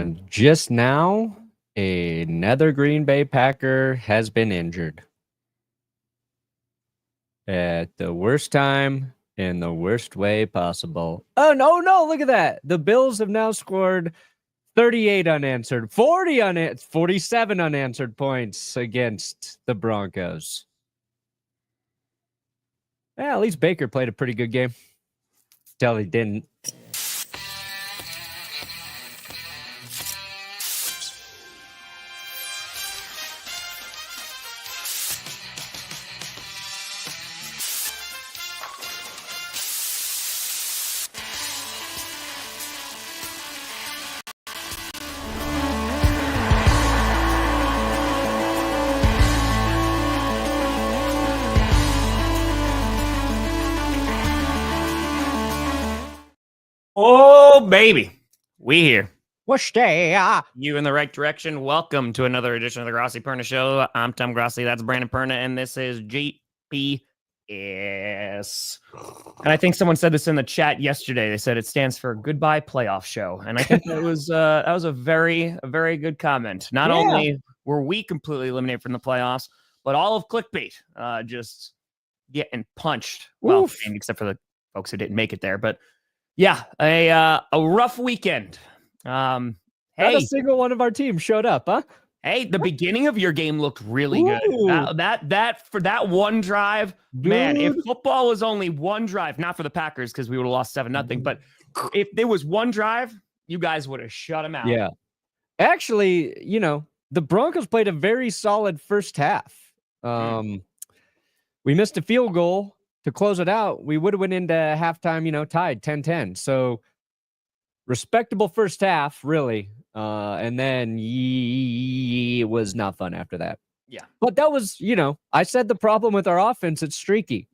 And just now, another Green Bay Packer has been injured. At the worst time, in the worst way possible. Oh, no, look at that. The Bills have now scored 38 unanswered, 47 unanswered points against the Broncos. Yeah, at least Baker played a pretty good game. Till he didn't. Oh, baby. We here. What's that? You in the right direction. Welcome to another edition of the Grossi Perna Show. I'm Tom Grossi. That's Brandon Perna. And this is GPS. And I think someone said this in the chat yesterday. They said it stands for Goodbye Playoff Show. And I think that was a very good comment. Not only were we completely eliminated from the playoffs, but all of clickbait just getting punched. Well, except for the folks who didn't make it there. But yeah, a rough weekend. Not a single one of our teams showed up, huh? Hey, the beginning of your game looked really good. That for that one drive, man. If football was only one drive, not for the Packers because we would have lost 7-0, but if there was one drive, you guys would have shut them out. Yeah, actually, the Broncos played a very solid first half. We missed a field goal to close it out. We would have went into halftime, tied 10-10. So respectable first half, really. And then it was not fun after that. Yeah. But that was, I said the problem with our offense, it's streaky.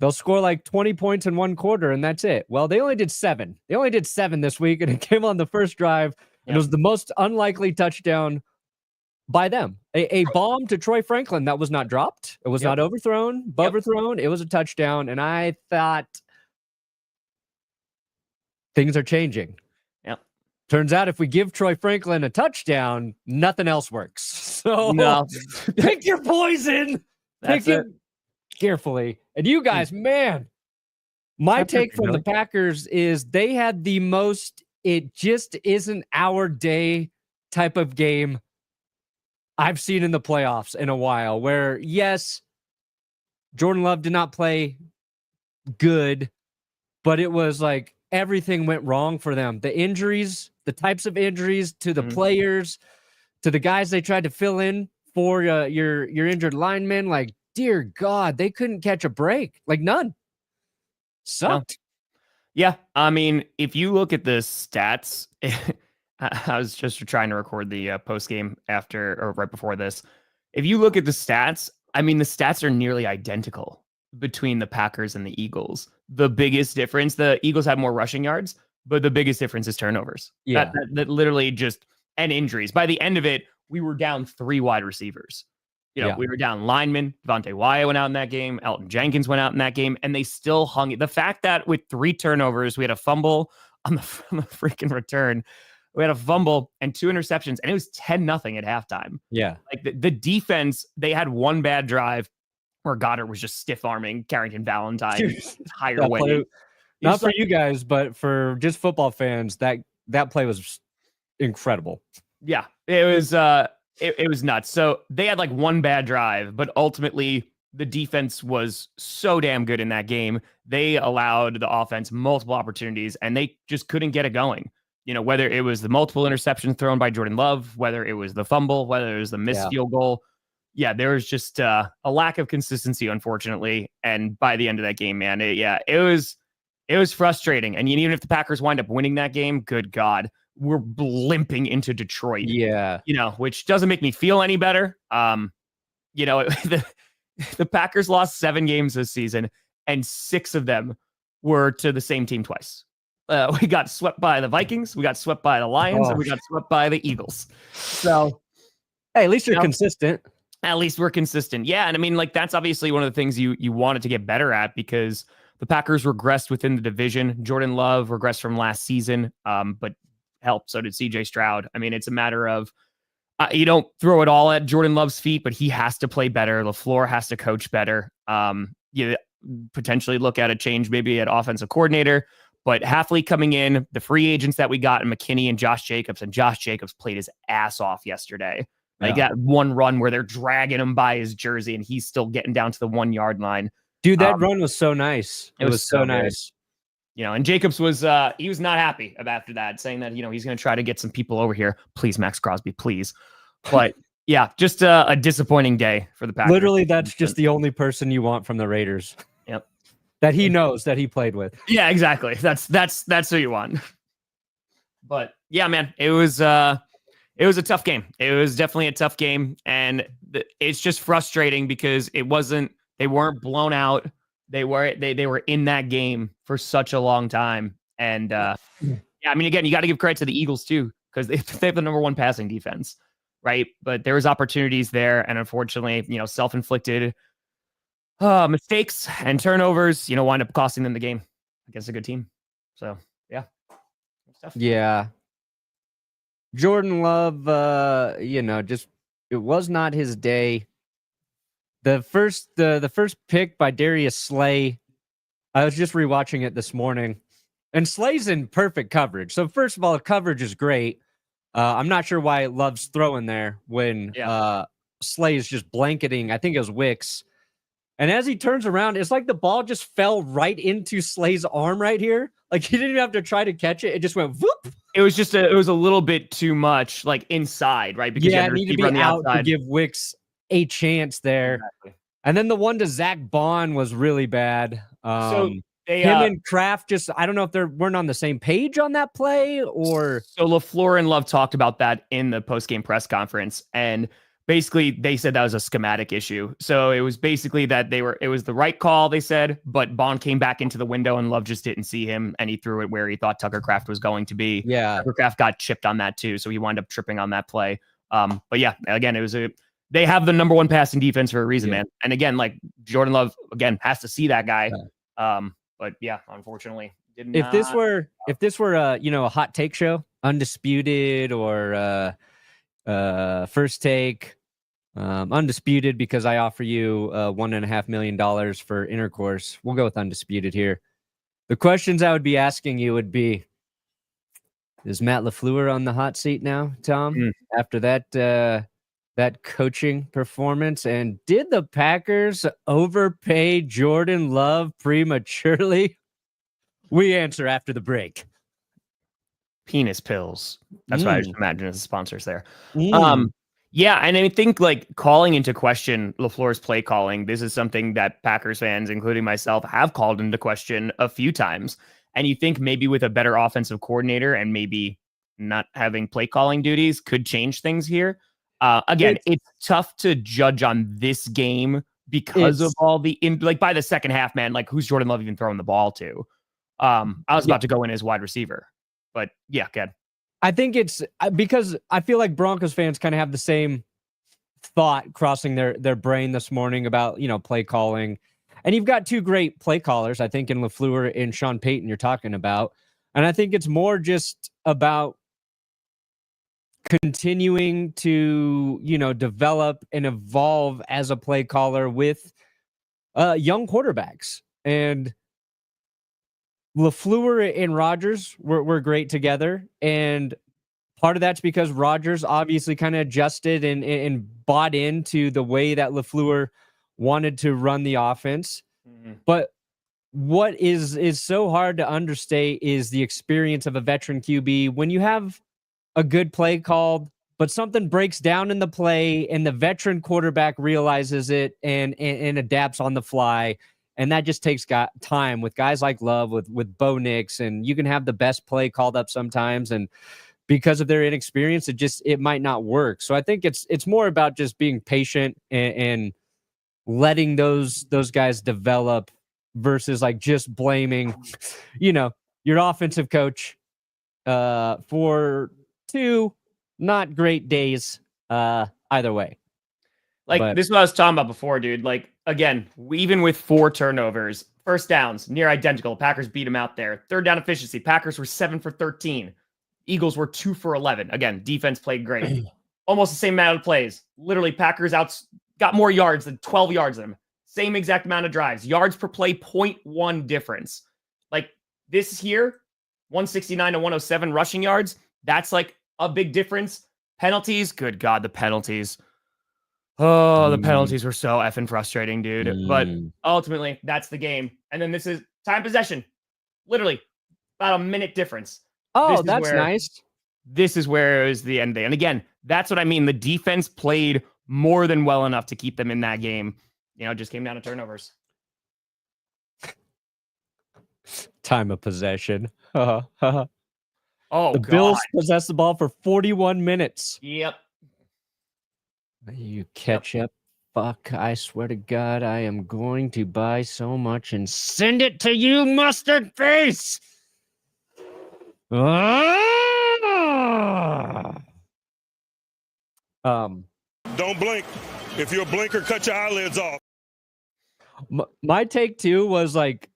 They'll score like 20 points in one quarter, and that's it. Well, they only did 7. They only did 7 this week, and it came on the first drive. And it was the most unlikely touchdown by them. A bomb to Troy Franklin that was not dropped. It was not overthrown, overthrown. It was a touchdown. And I thought things are changing. Yep. Turns out if we give Troy Franklin a touchdown, nothing else works. So pick your poison. Pick it carefully. And you guys, man, my take from the Packers is they had the most it just isn't our day type of game I've seen in the playoffs in a while, where, yes, Jordan Love did not play good, but it was like everything went wrong for them. The injuries, the types of injuries to the players, to the guys they tried to fill in for your injured linemen, like, dear God, they couldn't catch a break. Like, none. Sucked. No. Yeah, I mean, if you look at the stats... I was just trying to record the post game after or right before this. If you look at the stats, I mean, the stats are nearly identical between the Packers and the Eagles. The biggest difference, the Eagles had more rushing yards, but the biggest difference is turnovers. Yeah. That literally just, and injuries. By the end of it, we were down 3 wide receivers. We were down linemen. Devontae Wyatt went out in that game. Elton Jenkins went out in that game, and they still hung it. The fact that with 3 turnovers, we had a fumble on the freaking return. We had a fumble and 2 interceptions, and it was 10-0 at halftime. Yeah. Like the defense, they had one bad drive where Goddard was just stiff-arming Carrington Valentine higher weight. Not for you guys, but for just football fans, that play was incredible. Yeah, it was nuts. So they had like one bad drive, but ultimately the defense was so damn good in that game. They allowed the offense multiple opportunities, and they just couldn't get it going. Whether it was the multiple interceptions thrown by Jordan Love, whether it was the fumble, whether it was the missed field goal. Yeah, there was just a lack of consistency, unfortunately. And by the end of that game, man, it was frustrating. And even if the Packers wind up winning that game, good God, we're limping into Detroit. Yeah. Which doesn't make me feel any better. The Packers lost 7 games this season, and 6 of them were to the same team twice. We got swept by the Vikings, we got swept by the Lions, and we got swept by the Eagles. So, hey, at least you're consistent. At least we're consistent. Yeah, and I mean, like, that's obviously one of the things you wanted to get better at, because the Packers regressed within the division. Jordan Love regressed from last season, but help. So did CJ Stroud. I mean, it's a matter of you don't throw it all at Jordan Love's feet, but he has to play better. LaFleur has to coach better. You potentially look at a change maybe at offensive coordinator. But Halfley coming in, the free agents that we got, and McKinney and Josh Jacobs played his ass off yesterday. He got one run where they're dragging him by his jersey, and he's still getting down to the 1 yard line. Dude, that run was so nice. It was so nice. And Jacobs was he was not happy after that, saying that he's going to try to get some people over here. Please, Max Crosby, please. But yeah, just a disappointing day for the Packers. Literally, that's just the only person you want from the Raiders. Yep. That he knows that he played with. Yeah, exactly. That's who you want. But yeah, man, it was a tough game. It was definitely a tough game, and it's just frustrating because they weren't blown out. They were in that game for such a long time, and yeah, I mean, again, you got to give credit to the Eagles too because they have the number 1 passing defense, right? But there was opportunities there, and unfortunately, self-inflicted mistakes and turnovers, wind up costing them the game against a good team. So yeah, stuff. Yeah. Jordan Love, just it was not his day. The first pick by Darius Slay, I was just rewatching it this morning, and Slay's in perfect coverage. So first of all, the coverage is great. I'm not sure why Love's throwing there when Slay is just blanketing. I think it was Wicks. And as he turns around, it's like the ball just fell right into Slay's arm right here. Like he didn't even have to try to catch it. It just went whoop. It was a little bit too much, like inside, right? Because it needed to be out to give Wicks a chance there. Exactly. And then the one to Zach Bond was really bad. Him and Kraft I don't know if they weren't on the same page on that play or. So LaFleur and Love talked about that in the post-game press conference. And basically they said that was a schematic issue. So it was basically that it was the right call, they said, but Bond came back into the window and Love just didn't see him and he threw it where he thought Tucker Kraft was going to be. Yeah. Tucker Kraft got chipped on that too. So he wound up tripping on that play. But yeah, again, they have the number 1 passing defense for a reason, man. And again, like Jordan Love, again, has to see that guy. But yeah, unfortunately, didn't. If this were a hot take show, Undisputed or First Take, Undisputed because I offer you $1.5 million for intercourse. We'll go with Undisputed here. The questions I would be asking you would be: is Matt LaFleur on the hot seat now, Tom? After that coaching performance, and did the Packers overpay Jordan Love prematurely? We answer after the break. Penis pills. That's what I just imagine as the sponsors there. Yeah, and I think like calling into question LaFleur's play calling, this is something that Packers fans, including myself, have called into question a few times. And you think maybe with a better offensive coordinator and maybe not having play calling duties could change things here. Again, it's tough to judge on this game because of all by the second half, man, like who's Jordan Love even throwing the ball to? I was about to go in as wide receiver, but yeah, good. I think it's because I feel like Broncos fans kind of have the same thought crossing their brain this morning about, play calling. And you've got 2 great play callers, I think, in LaFleur and Sean Payton you're talking about. And I think it's more just about continuing to, develop and evolve as a play caller with young quarterbacks. And LaFleur and Rodgers were great together. And part of that's because Rodgers obviously kind of adjusted and bought into the way that LaFleur wanted to run the offense. But what is so hard to understate is the experience of a veteran QB. When you have a good play called, but something breaks down in the play and the veteran quarterback realizes it and adapts on the fly. And that just takes time with guys like Love, with Bo Nix, and you can have the best play called up sometimes. And because of their inexperience, it might not work. So I think it's more about just being patient and letting those guys develop versus like just blaming, your offensive coach for 2 not great days either way. This is what I was talking about before, dude. Like, again, even with 4 turnovers, first downs, near identical. Packers beat them out there. Third down efficiency, Packers were 7 for 13. Eagles were 2 for 11. Again, defense played great. Almost the same amount of plays. Literally, Packers got more yards than 12 yards of them. Same exact amount of drives. Yards per play, 0.1 difference. Like this here, 169 to 107 rushing yards. That's like a big difference. Penalties, good God, the penalties. Oh, the penalties were so effing frustrating, dude. But ultimately, that's the game. And then this is time possession. Literally, about a minute difference. Oh, that's nice. This is where it was the end day. And again, that's what I mean. The defense played more than well enough to keep them in that game. It just came down to turnovers. Time of possession. Oh, the Bills possessed the ball for 41 minutes. Yep. You ketchup. Fuck, I swear to God, I am going to buy so much and send it to you, mustard face. Don't blink. If you're a blinker, cut your eyelids off. My take too was like,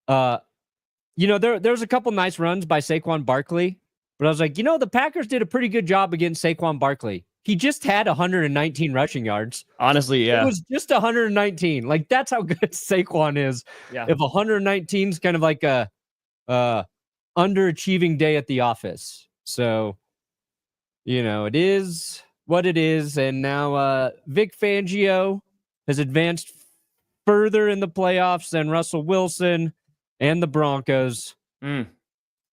there's a couple nice runs by Saquon Barkley, but I was like, the Packers did a pretty good job against Saquon Barkley. He just had 119 rushing yards. Honestly, yeah. It was just 119. Like, that's how good Saquon is. Yeah. If 119 is kind of like a underachieving day at the office. So, it is what it is. And now Vic Fangio has advanced further in the playoffs than Russell Wilson and the Broncos.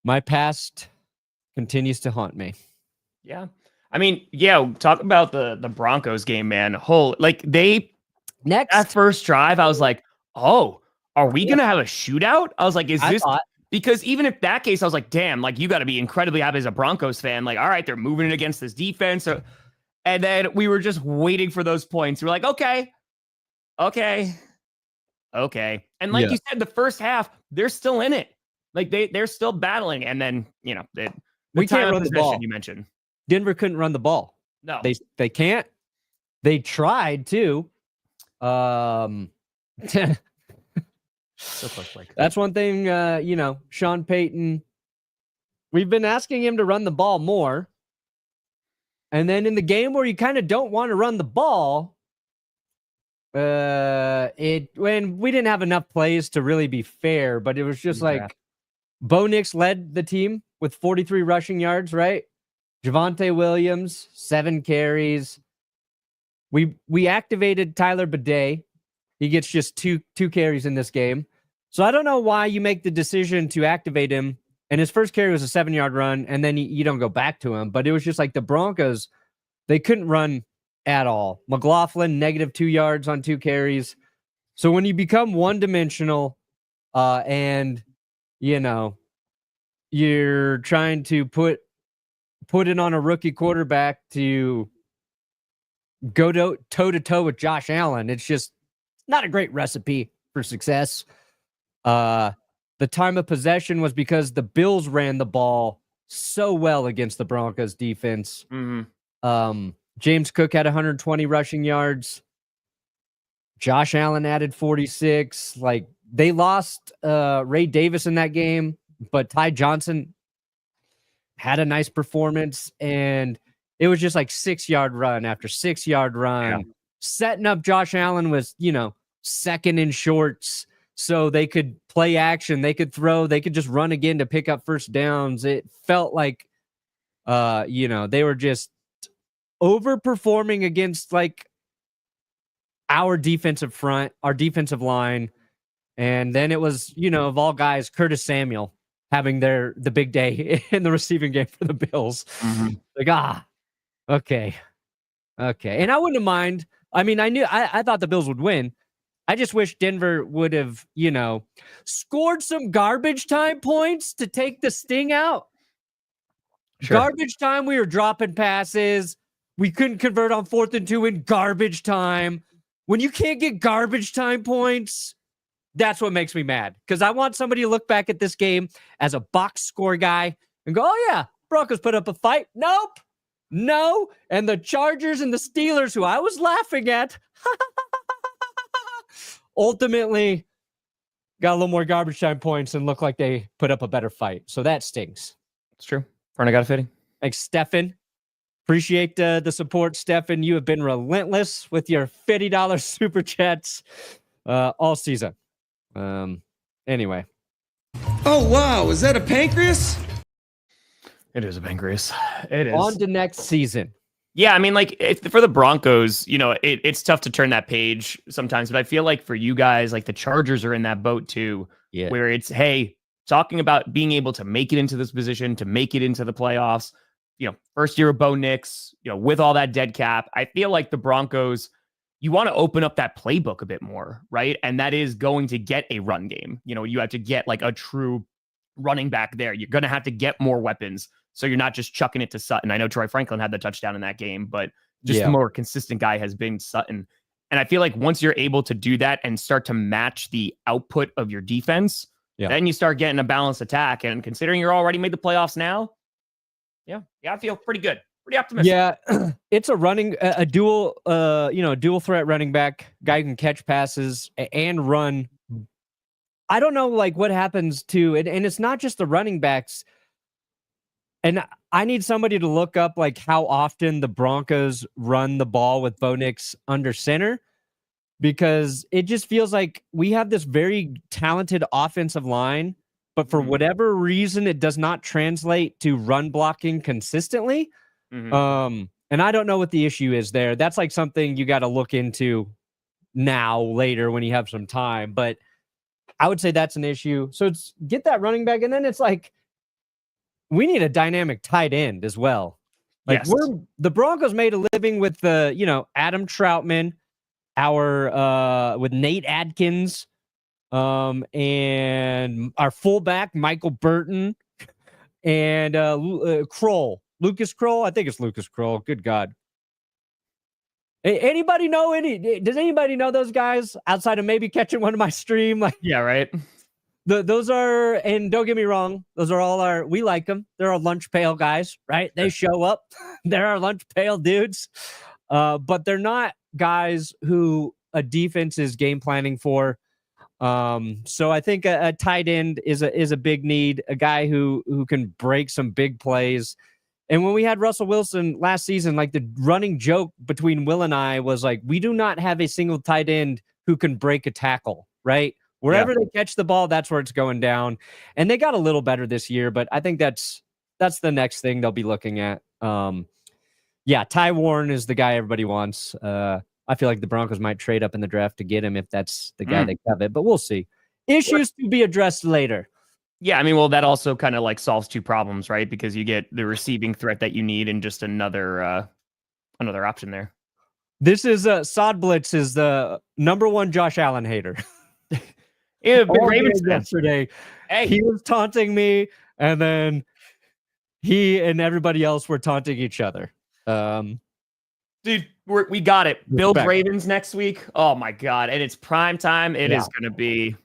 My past continues to haunt me. Yeah. I mean, talk about the Broncos game, man. That first drive, I was like, oh, are we going to have a shootout? I was like, because even if that case, I was like, damn, like you got to be incredibly happy as a Broncos fan. Like, all right, they're moving it against this defense. And then we were just waiting for those points. We're like, okay. And like you said, the first half, they're still in it. Like they're still battling. And then, we can't run the ball. You mentioned Denver couldn't run the ball. No, they can't. They tried to. That's one thing. Sean Payton. We've been asking him to run the ball more, and then in the game where you kind of don't want to run the ball, when we didn't have enough plays to really be fair, but it was just like Bo Nix led the team with 43 rushing yards, right? Javonte Williams, 7 carries. We activated Tyler Bidet. He gets just two carries in this game. So I don't know why you make the decision to activate him. And his first carry was a 7-yard run, and then you don't go back to him. But it was just like the Broncos, they couldn't run at all. McLaughlin, -2 yards on 2 carries. So when you become one-dimensional and, you're trying to put it on a rookie quarterback to go toe-to-toe with Josh Allen, it's just not a great recipe for success. The time of possession was because the Bills ran the ball so well against the Broncos defense. James Cook had 120 rushing yards. Josh Allen added 46. Like, they lost Ray Davis in that game, but Ty Johnson had a nice performance, and it was just like 6-yard run after 6-yard run. Yeah. Setting up Josh Allen was, second in shorts, so they could play action, they could throw, they could just run again to pick up first downs. It felt like, they were just overperforming against like our defensive front, our defensive line. And then it was, of all guys, Curtis Samuel having the big day in the receiving game for the Bills. Like, okay. And I wouldn't mind. I mean, I thought the Bills would win. I just wish Denver would have, scored some garbage time points to take the sting out. Sure. Garbage time, we were dropping passes. We couldn't convert on 4th and 2 in garbage time. When you can't get garbage time points, that's what makes me mad. Because I want somebody to look back at this game as a box score guy and go, oh, yeah, Broncos put up a fight. Nope. No. And the Chargers and the Steelers, who I was laughing at, ultimately got a little more garbage time points and looked like they put up a better fight. So that stings. It's true. Perna got a fitting. Thanks, Stefan. Appreciate the support, Stefan. You have been relentless with your $50 super chats all season. Anyway. Oh, wow. Is that a pancreas? It is a pancreas. It is. On to next season. Yeah, I mean, like, for the Broncos, you know, it's tough to turn that page sometimes, but I feel like for you guys, like the Chargers are in that boat too, where it's, hey, talking about being able to make it into this position, to make it into the playoffs, you know, first year of Bo Nix, you know, with all that dead cap, I feel like the Broncos, you want to open up that playbook a bit more, right? And that is going to get a run game. You know, you have to get like a true running back there. You're going to have to get more weapons. So you're not just chucking it to Sutton. I know Troy Franklin had the touchdown in that game, but just the more consistent guy has been Sutton. And I feel like once you're able to do that and start to match the output of your defense, then you start getting a balanced attack. And considering you're already made the playoffs now, I feel pretty good. Pretty optimistic. Yeah, it's a dual threat running back, guy who can catch passes and run. I don't know like what happens to it, and it's not just the running backs. And I need somebody to look up like how often the Broncos run the ball with Bo Nix under center, because it just feels like we have this very talented offensive line, but for whatever reason, it does not translate to run blocking consistently. And I don't know what the issue is there. That's like something you got to look into now, later when you have some time. But I would say that's an issue. So it's get that running back, and then it's like, we need a dynamic tight end as well. Like the Broncos made a living with Adam Troutman, with Nate Adkins, and our fullback Michael Burton, and Lucas Kroll. I think it's Lucas Kroll. Good God. Anybody know does anybody know those guys outside of maybe catching one of my stream? Like, yeah, right. Those are, and don't get me wrong, those are all we like them. They're our lunch pail guys, right? They show up. They're our lunch pail dudes. But they're not guys who a defense is game planning for. So I think a tight end is a big need, a guy who can break some big plays. And when we had Russell Wilson last season, like the running joke between Will and I was like, we do not have a single tight end who can break a tackle, right? Wherever they catch the ball, that's where it's going down. And they got a little better this year, but I think that's the next thing they'll be looking at. Ty Warren is the guy everybody wants. I feel like the Broncos might trade up in the draft to get him if that's the guy they covet, but we'll see. Issues to be addressed later. Yeah, I mean, well, that also kind of like solves two problems, right? Because you get the receiving threat that you need and just another option there. This is Sod Blitz is the number one Josh Allen hater. Yeah, big Ravens yesterday. Hey. He was taunting me, and then he and everybody else were taunting each other. Dude, we got it. Bills Ravens next week. Oh my God. And it's prime time. It is going to be.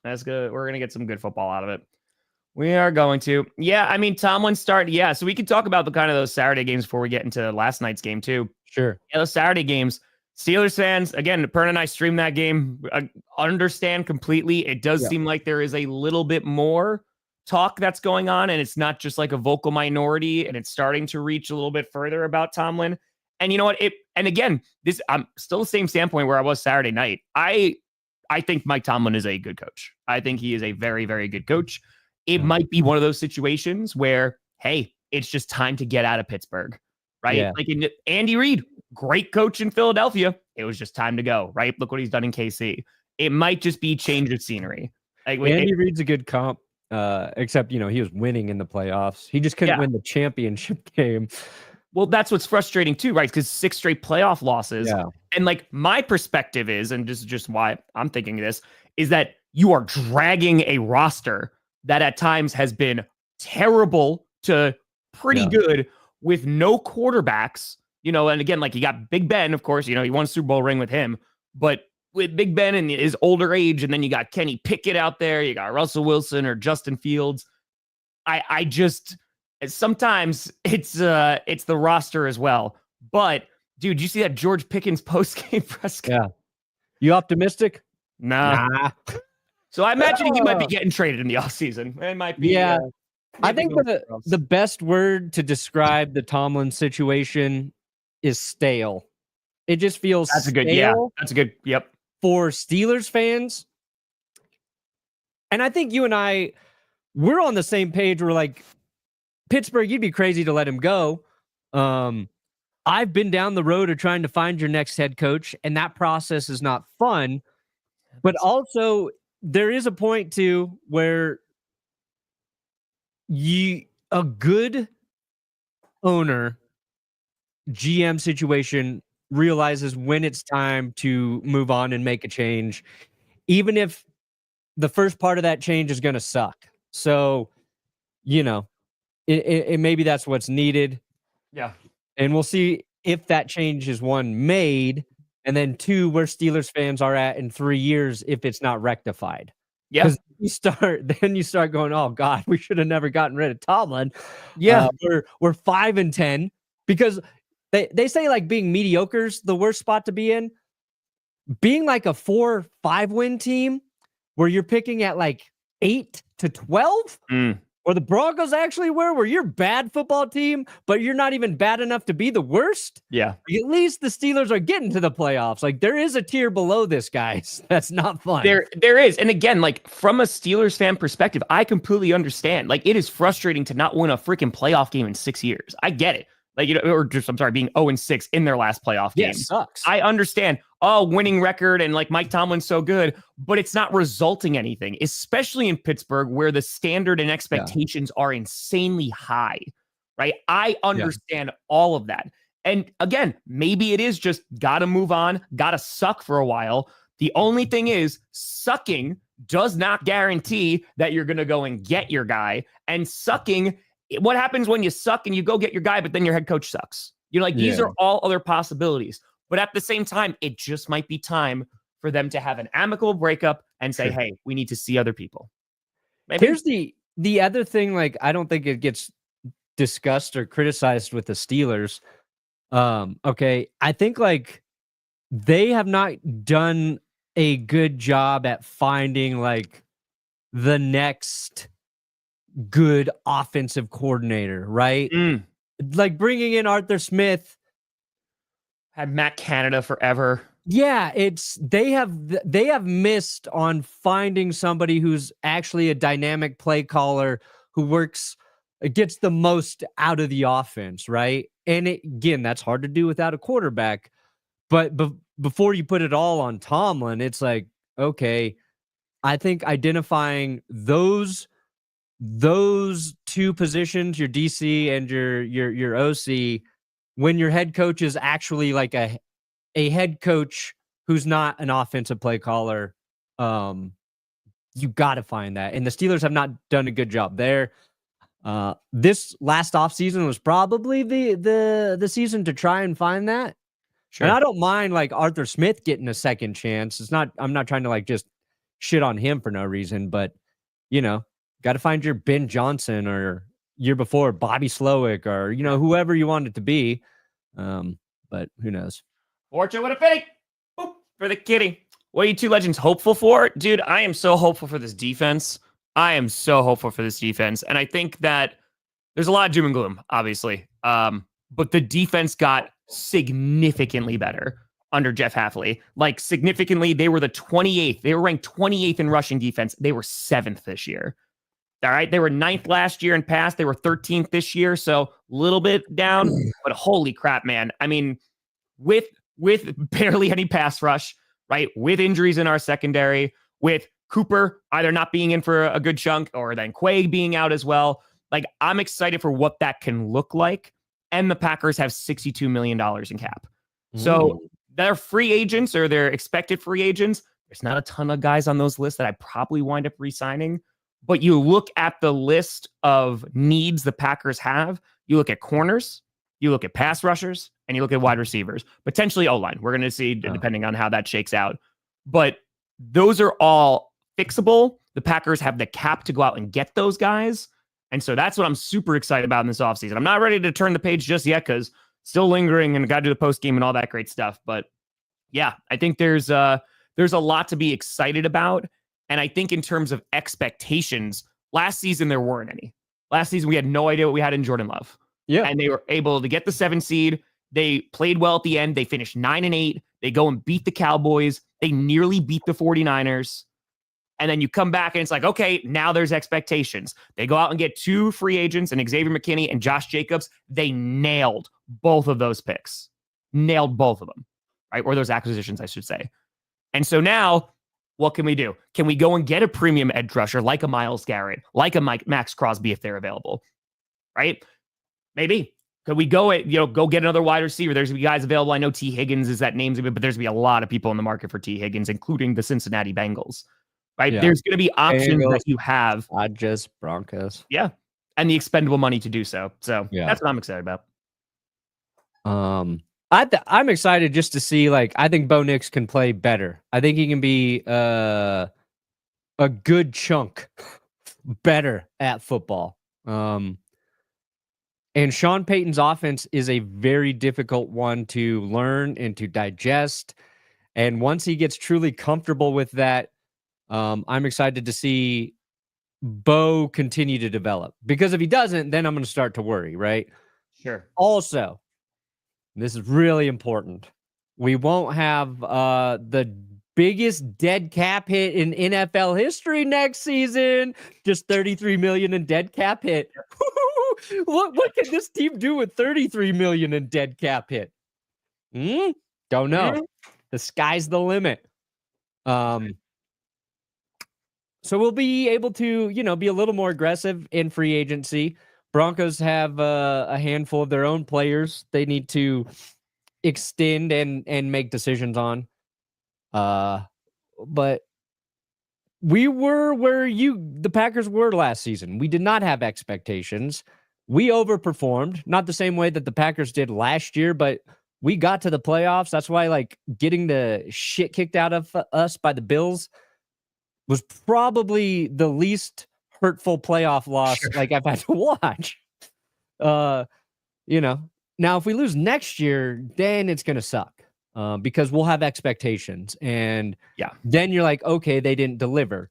That's good. We're going to get some good football out of it. We are going to. Yeah, I mean, Tomlin started. Yeah, so we can talk about the kind of those Saturday games before we get into last night's game too. Sure. Yeah, those Saturday games. Steelers fans, again, Perna and I streamed that game. Understand completely. It does seem like there is a little bit more talk that's going on, and it's not just like a vocal minority, and it's starting to reach a little bit further about Tomlin. And you know what? And again, I'm still the same standpoint where I was Saturday night. I think Mike Tomlin is a good coach. I think he is a very, very good coach. It might be one of those situations where, hey, it's just time to get out of Pittsburgh, right? Yeah. Like Andy Reid, great coach in Philadelphia. It was just time to go, right? Look what he's done in KC. It might just be change of scenery. Like Andy Reid's a good comp, except, he was winning in the playoffs. He just couldn't win the championship game. Well, that's what's frustrating too, right? Because 6 straight playoff losses. Yeah. And like my perspective is, and this is just why I'm thinking this, is that you are dragging a roster that at times has been terrible to pretty good with no quarterbacks, and again, like you got Big Ben, of course, he won a Super Bowl ring with him, but with Big Ben and his older age, and then you got Kenny Pickett out there, you got Russell Wilson or Justin Fields. I just, sometimes it's the roster as well. But dude, you see that George Pickens post-game press conference? Yeah. You optimistic? Nah. So I imagine he might be getting traded in the offseason. It might be. Yeah. I think the best word to describe the Tomlin situation is stale. It just feels that's stale. That's a good. Yep. For Steelers fans. And I think you and we're on the same page. We're like, Pittsburgh, you'd be crazy to let him go. I've been down the road of trying to find your next head coach, and that process is not fun. But also, there is a point too where a good owner, GM situation realizes when it's time to move on and make a change, even if the first part of that change is going to suck. So, it maybe that's what's needed. Yeah. And we'll see if that change is one made, and then two, where Steelers fans are at in 3 years if it's not rectified. Yeah. Because you start going, oh God, we should have never gotten rid of Tomlin. Yeah. We're 5-10 because they say like being mediocre's the worst spot to be in. Being like a 4-5 win team where you're picking at like 8 to 12, or the Broncos actually were, where you're a bad football team, but you're not even bad enough to be the worst. Yeah. At least the Steelers are getting to the playoffs. Like, there is a tier below this, guys. That's not fun. There is. And again, like, from a Steelers fan perspective, I completely understand. Like, it is frustrating to not win a freaking playoff game in 6 years. I get it. Like, being 0-6 in their last playoff game. Yeah, sucks. I understand. Oh, winning record and like Mike Tomlin's so good, but it's not resulting anything, especially in Pittsburgh where the standard and expectations are insanely high, right? I understand all of that. And again, maybe it is just got to move on, got to suck for a while. The only thing is, sucking does not guarantee that you're going to go and get your guy. And sucking, what happens when you suck and you go get your guy, but then your head coach sucks? These are all other possibilities. But at the same time, it just might be time for them to have an amicable breakup and say, hey, we need to see other people. Maybe. Here's the other thing, like, I don't think it gets discussed or criticized with the Steelers. Okay, I think like they have not done a good job at finding like the next good offensive coordinator, right? Like bringing in Arthur Smith. Had Matt Canada forever. Yeah, they have missed on finding somebody who's actually a dynamic play caller who gets the most out of the offense, right? And again, that's hard to do without a quarterback. But before you put it all on Tomlin, it's like, okay, I think identifying those two positions, your DC and your OC, when your head coach is actually like a head coach who's not an offensive play caller, you got to find that. And the Steelers have not done a good job there. This last offseason was probably the season to try and find that. Sure. And I don't mind like Arthur Smith getting a second chance. I'm not trying to like just shit on him for no reason, but got to find your Ben Johnson or year before Bobby Slowick or, whoever you want it to be. But who knows? Fortune with a penny for the kitty. What are you two legends hopeful for? Dude, I am so hopeful for this defense. And I think that there's a lot of doom and gloom, obviously. But the defense got significantly better under Jeff Hafley. Like, significantly, they were the 28th. They were ranked 28th in rushing defense. They were 7th this year. All right. They were 9th last year and pass. They were 13th this year. So a little bit down, but holy crap, man. I mean, with barely any pass rush, right? With injuries in our secondary, with Cooper either not being in for a good chunk or then Quay being out as well. Like, I'm excited for what that can look like. And the Packers have $62 million in cap. So their free agents or their expected free agents, there's not a ton of guys on those lists that I probably wind up re-signing. But you look at the list of needs the Packers have, you look at corners, you look at pass rushers, and you look at wide receivers, potentially O-line. We're going to see depending on how that shakes out. But those are all fixable. The Packers have the cap to go out and get those guys. And so that's what I'm super excited about in this offseason. I'm not ready to turn the page just yet because still lingering and got to do the post game and all that great stuff. But yeah, I think there's a lot to be excited about. And I think in terms of expectations, last season there weren't any. Last season, we had no idea what we had in Jordan Love. Yeah. And they were able to get the 7 seed. They played well at the end. They finished 9-8. They go and beat the Cowboys. They nearly beat the 49ers. And then you come back and it's like, okay, now there's expectations. They go out and get 2 free agents and Xavier McKinney and Josh Jacobs. They nailed both of those picks. Nailed both of them, right? Or those acquisitions, I should say. And so now, what can we do? Can we go and get a premium edge rusher like a Myles Garrett, like a Max Crosby if they're available, right? Maybe. Could we go get another wide receiver? There's guys available. I know T. Higgins is that name's, but there's going to be a lot of people in the market for T. Higgins, including the Cincinnati Bengals. Right. Yeah. There's going to be options that you have. Not just Broncos. Yeah. And the expendable money to do so. So that's what I'm excited about. I'm excited just to see, I think Bo Nix can play better. I think he can be a good chunk better at football. And Sean Payton's offense is a very difficult one to learn and to digest. And once he gets truly comfortable with that, I'm excited to see Bo continue to develop, because if he doesn't, then I'm going to start to worry, right? Sure. Also, this is really important. We won't have the biggest dead cap hit in NFL history next season. Just $33 million in dead cap hit. What can this team do with $33 million in dead cap hit? Don't know. The sky's the limit. So we'll be able to, be a little more aggressive in free agency. Broncos have a handful of their own players they need to extend and make decisions on. But we were where the Packers were last season. We did not have expectations. We overperformed, not the same way that the Packers did last year, but we got to the playoffs. That's why, getting the shit kicked out of us by the Bills was probably the least hurtful playoff loss I've had to watch. Now if we lose next year, then it's going to suck because we'll have expectations. And then you're like, okay, they didn't deliver.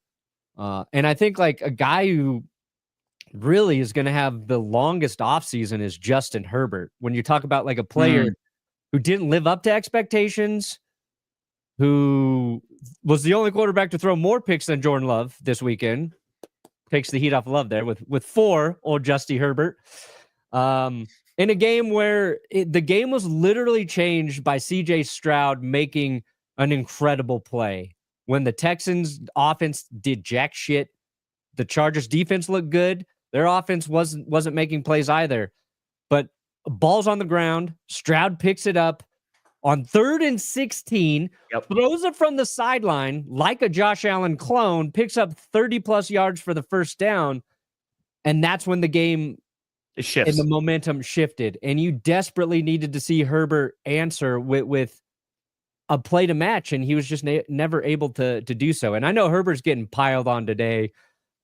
And I think a guy who really is going to have the longest offseason is Justin Herbert. When you talk about a player who didn't live up to expectations, who was the only quarterback to throw more picks than Jordan Love this weekend. Takes the heat off Love there with 4, old Justy Herbert. In a game where the game was literally changed by CJ Stroud making an incredible play. When the Texans offense did jack shit, the Chargers defense looked good. Their offense wasn't making plays either. But ball's on the ground. Stroud picks it up. On 3rd and 16, throws it from the sideline like a Josh Allen clone, picks up 30-plus yards for the first down, and that's when the game shifts and the momentum shifted. And you desperately needed to see Herbert answer with a play to match, and he was just never able to do so. And I know Herbert's getting piled on today,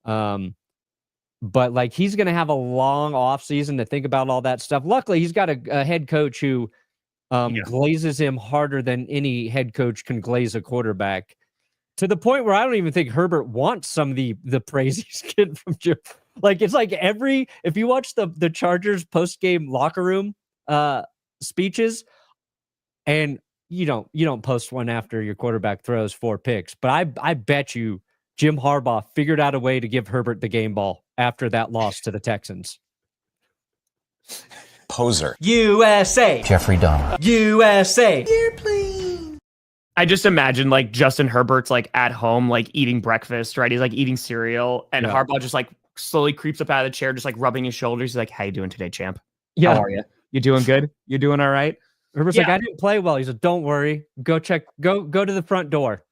but he's going to have a long offseason to think about all that stuff. Luckily, he's got a head coach who glazes him harder than any head coach can glaze a quarterback, to the point where I don't even think Herbert wants some of the praise he's getting from Jim. It's if you watch the Chargers post-game locker room speeches, and you don't post one after your quarterback throws 4 picks, but I bet you Jim Harbaugh figured out a way to give Herbert the game ball after that loss to the Texans. Poser. USA. Jeffrey Dahmer. USA. Here, please. I just imagine Justin Herbert's at home, eating breakfast, right? He's eating cereal, and Harbaugh just slowly creeps up out of the chair, just rubbing his shoulders. He's like, "How you doing today, champ? Yeah. How are you? You doing good? You doing all right?" Herbert's I didn't play well. He's like, "Don't worry. Go to the front door.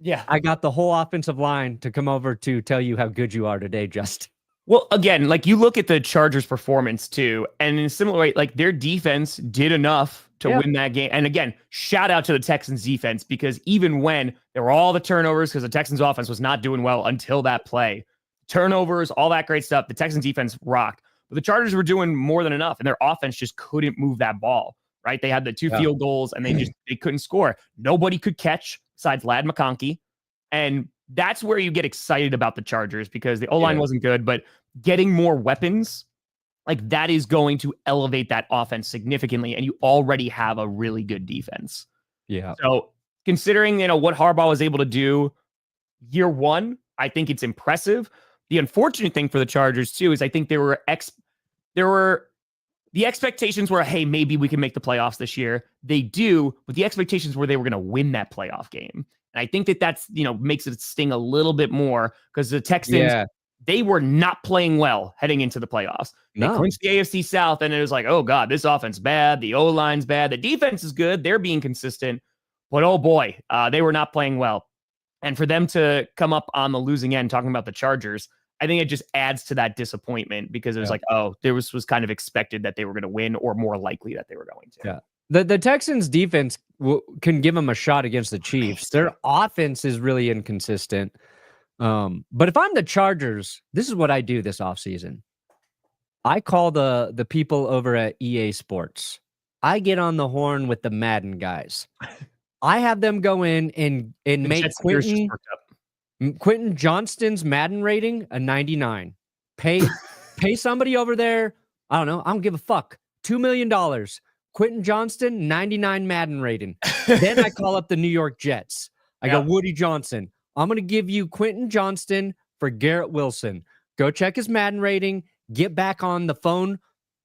Yeah. I got the whole offensive line to come over to tell you how good you are today, Justin." Well, again, you look at the Chargers' performance too, and in a similar way, their defense did enough to win that game. And again, shout out to the Texans defense, because even when there were all the turnovers, because the Texans offense was not doing well until that play, turnovers, all that great stuff, the Texans defense rocked. But the Chargers were doing more than enough, and their offense just couldn't move that ball, right? They had the 2 field goals, and they couldn't score. Nobody could catch besides Ladd McConkey. And that's where you get excited about the Chargers, because the O-line wasn't good, but getting more weapons, like that is going to elevate that offense significantly. And you already have a really good defense. Yeah. So considering, what Harbaugh was able to do year one, I think it's impressive. The unfortunate thing for the Chargers too, is I think the expectations were, hey, maybe we can make the playoffs this year. They do, but the expectations were they were going to win that playoff game. And I think that's, makes it sting a little bit more because the Texans, they were not playing well heading into the playoffs. They clinched the AFC South, and it was like, oh, God, this offense bad. The O-line's bad. The defense is good. They're being consistent. But, oh, boy, they were not playing well. And for them to come up on the losing end talking about the Chargers, I think it just adds to that disappointment because it was like, oh, there was kind of expected that they were going to win or more likely that they were going to. Yeah. The Texans defense can give them a shot against the Chiefs. Their offense is really inconsistent. But if I'm the Chargers, this is what I do this offseason. I call the people over at EA Sports. I get on the horn with the Madden guys. I have them go in and make Quentin Johnston's Madden rating a 99. Pay somebody over there. I don't know. I don't give a fuck. $2 million. Quentin Johnston, 99 Madden rating. Then I call up the New York Jets. I go, Woody Johnson, I'm going to give you Quentin Johnston for Garrett Wilson. Go check his Madden rating. Get back on the phone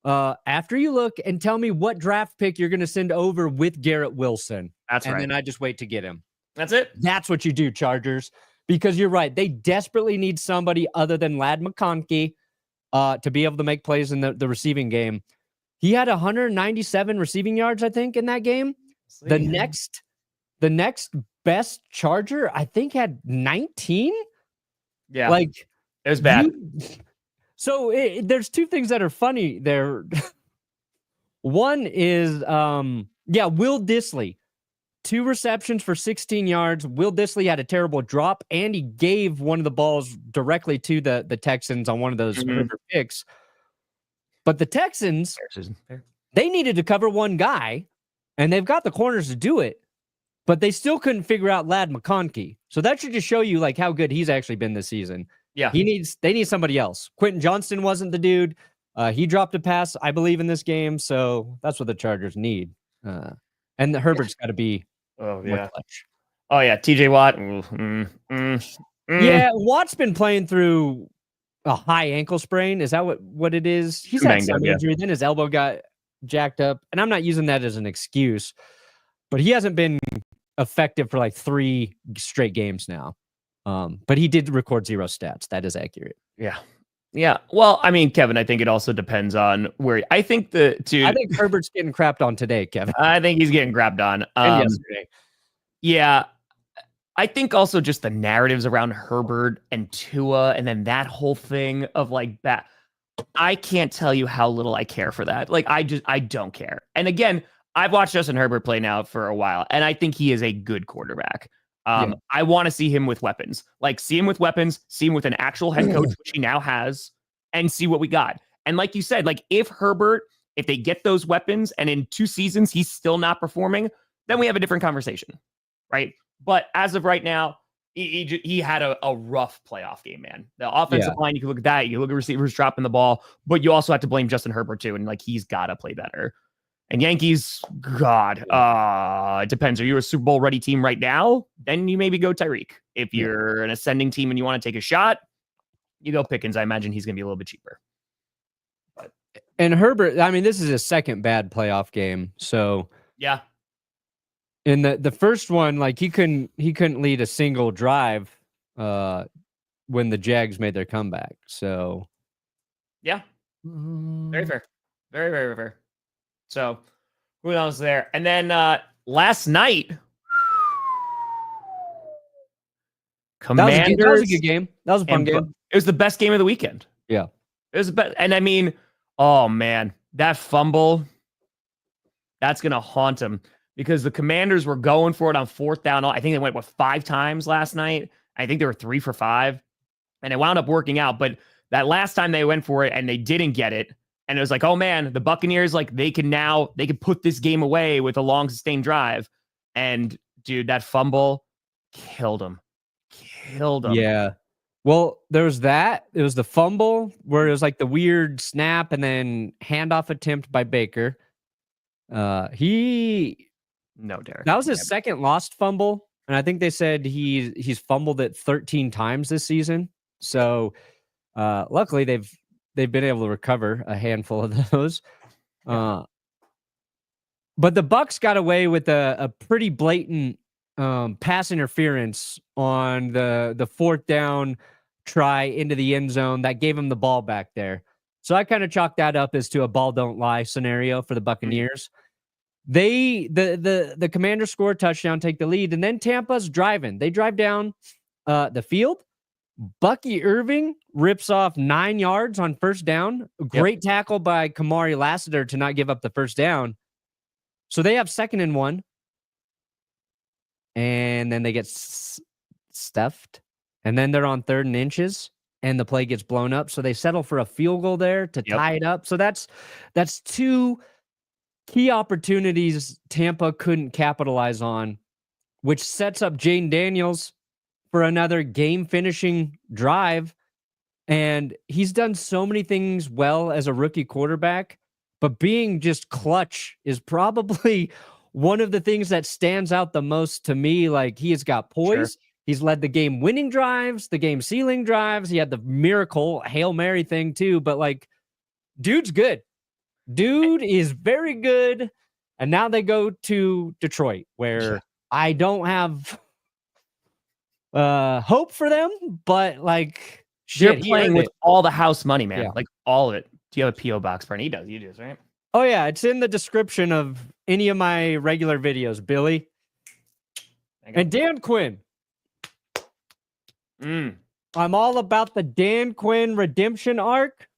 after you look and tell me what draft pick you're going to send over with Garrett Wilson. That's right. And then I just wait to get him. That's it. That's what you do, Chargers. Because you're right. They desperately need somebody other than Ladd McConkey to be able to make plays in the receiving game. He had 197 receiving yards, I think, in that game. The next best Charger, I think, had 19. Yeah, like it was bad. There's two things that are funny there. One is, Will Dissly, 2 receptions for 16 yards. Will Dissly had a terrible drop, and he gave one of the balls directly to the Texans on one of those Herbert picks. But the Texans, they needed to cover one guy, and they've got the corners to do it, but they still couldn't figure out Ladd McConkey. So that should just show you like how good he's actually been this season. Yeah, they need somebody else. Quentin Johnston wasn't the dude. He dropped a pass, I believe, in this game. So that's what the Chargers need. And Herbert's got to be more clutch. Oh yeah, TJ Watt. Yeah, Watt's been playing through a high ankle sprain. Is that what it is? He's had some injury. Then his elbow got jacked up. And I'm not using that as an excuse, but he hasn't been effective for like 3 straight games now. But he did record 0 stats. That is accurate. Yeah. Yeah. Well, I mean, Kevin, I think it also depends on where I think Herbert's getting crapped on today, Kevin. I think he's getting crapped on. And yesterday. Yeah. I think also just the narratives around Herbert and Tua and then that whole thing of like that. I can't tell you how little I care for that. Like, I don't care. And again, I've watched Justin Herbert play now for a while, and I think he is a good quarterback. I want to see him with weapons, see him with an actual head coach, which he now has, and see what we got. And like you said, if they get those weapons and in 2 seasons, he's still not performing, then we have a different conversation. Right. But as of right now, he had a rough playoff game, man. The offensive line, you can look at that. You look at receivers dropping the ball, but you also have to blame Justin Herbert too. And he's got to play better. And Yankees, God, it depends. Are you a Super Bowl ready team right now? Then you maybe go Tyreek. If you're an ascending team and you want to take a shot, you go Pickens. I imagine he's going to be a little bit cheaper. And Herbert, I mean, this is his second bad playoff game. So yeah. In the first one, he couldn't lead a single drive when the Jags made their comeback. So yeah, very fair, very, very fair. So who knows there? And then last night, Commanders. That was a good game. That was a fun game. It was the best game of the weekend. Yeah, it was the best. And I mean, oh man, that fumble, that's gonna haunt him. Because the Commanders were going for it on 4th down. I think they went 5 times last night. I think they were 3 for 5. And it wound up working out. But that last time they went for it and they didn't get it. And it was like, oh man, the Buccaneers, they can put this game away with a long sustained drive. And dude, that fumble killed him. Yeah. Well, there was that. It was the fumble where it was like the weird snap and then handoff attempt by Baker. Derek. That was his second lost fumble, and I think they said he's fumbled it 13 times this season. So, luckily they've been able to recover a handful of those. But the Bucs got away with a pretty blatant pass interference on the fourth down try into the end zone that gave him the ball back there. So I kind of chalked that up as to a ball don't lie scenario for the Buccaneers. The Commanders score a touchdown, take the lead, and then Tampa's driving. They drive down the field. Bucky Irving rips off 9 yards on first down. Great tackle by Kamari Lassiter to not give up the first down. So they have 2nd and 1. And then they get stuffed. And then they're on 3rd and inches. And the play gets blown up. So they settle for a field goal there to tie it up. So that's 2 key opportunities Tampa couldn't capitalize on, which sets up Jayden Daniels for another game-finishing drive. And he's done so many things well as a rookie quarterback, but being just clutch is probably one of the things that stands out the most to me. Like, he has got poise. Sure. He's led the game-winning drives, the game-sealing drives. He had the miracle Hail Mary thing too, but like, dude's good. Dude is very good. And now they go to Detroit, where I don't have hope for them, but like, they're playing with all the house money, man. Like, all of it. Do you have a P.O. box, Perna? He does. You do, right? Oh, yeah. It's in the description of any of my regular videos, Billy. And Dan Quinn. I'm all about the Dan Quinn redemption arc.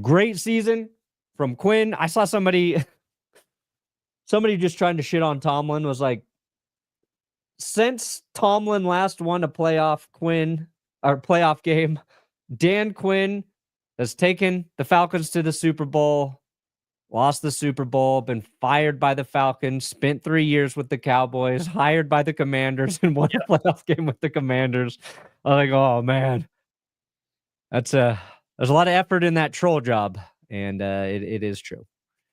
Great season from Quinn. I saw somebody just trying to shit on Tomlin was like, since Tomlin last won a playoff game, Dan Quinn has taken the Falcons to the Super Bowl, lost the Super Bowl, been fired by the Falcons, spent 3 years with the Cowboys, hired by the Commanders, and won a playoff game with the Commanders. I'm like, oh man, there's a lot of effort in that troll job, and it is true.